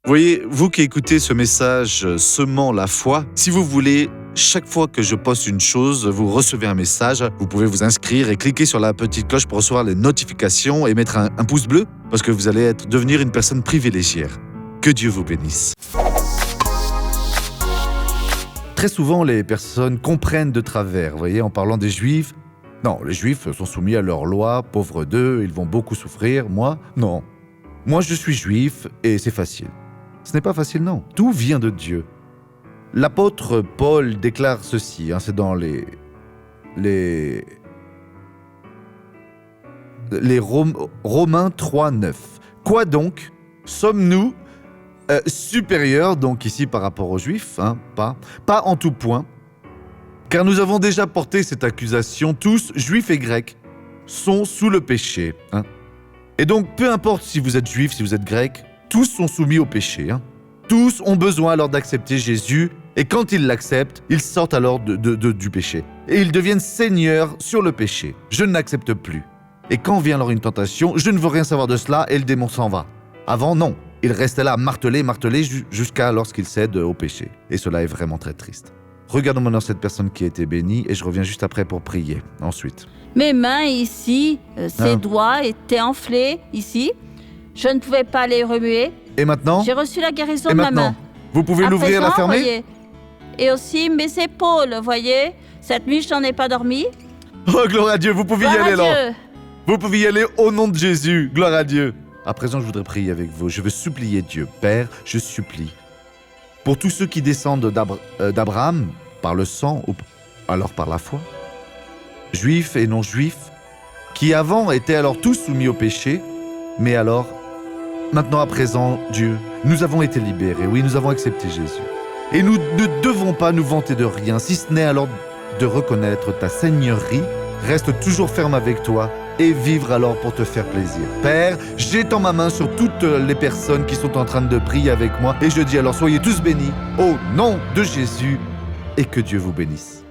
Voyez, vous qui écoutez ce message semant la foi, si vous voulez, chaque fois que je poste une chose, vous recevez un message, vous pouvez vous inscrire et cliquer sur la petite cloche pour recevoir les notifications et mettre un pouce bleu parce que vous allez devenir une personne privilégiée. Que Dieu vous bénisse. Très souvent, les personnes comprennent de travers, vous voyez, en parlant des Juifs. Non, les Juifs sont soumis à leur loi, pauvres d'eux, ils vont beaucoup souffrir. Moi, non. Moi, je suis Juif et c'est facile. Ce n'est pas facile, non. Tout vient de Dieu. L'apôtre Paul déclare ceci, c'est dans les Romains 3:9. Quoi donc? Sommes-nous supérieurs, donc ici par rapport aux Juifs, pas en tout point, car nous avons déjà porté cette accusation, tous, Juifs et Grecs, sont sous le péché. Et donc, peu importe si vous êtes Juif, si vous êtes Grec, tous sont soumis au péché. Tous ont besoin alors d'accepter Jésus, et quand ils l'acceptent, ils sortent alors du péché. Et ils deviennent seigneurs sur le péché. Je n'accepte plus. Et quand vient alors une tentation, je ne veux rien savoir de cela, et le démon s'en va. Avant, non. Il restait là, martelé, jusqu'à lorsqu'il cède au péché. Et cela est vraiment très triste. Regardons maintenant cette personne qui a été bénie, et je reviens juste après pour prier. Ensuite. Mes mains ici, ses doigts étaient enflés ici. Je ne pouvais pas les remuer. Et maintenant? J'ai reçu la guérison Et de ma maintenant main. Vous pouvez l'ouvrir et la fermer? Voyez, et aussi mes épaules, voyez. Cette nuit, je n'en ai pas dormi. Oh, gloire à Dieu, vous pouvez y Gloire aller à là. Dieu. Vous pouvez y aller au nom de Jésus. Gloire à Dieu. À présent, je voudrais prier avec vous. Je veux supplier Dieu. Père, je supplie. Pour tous ceux qui descendent d'Abraham, par le sang ou alors par la foi, juifs et non-juifs, qui avant étaient alors tous soumis au péché, mais alors, maintenant à présent, Dieu, nous avons été libérés, oui, nous avons accepté Jésus. Et nous ne devons pas nous vanter de rien, si ce n'est alors de reconnaître ta seigneurie, reste toujours ferme avec toi et vivre alors pour te faire plaisir. Père, j'étends ma main sur toutes les personnes qui sont en train de prier avec moi et je dis alors soyez tous bénis au nom de Jésus et que Dieu vous bénisse.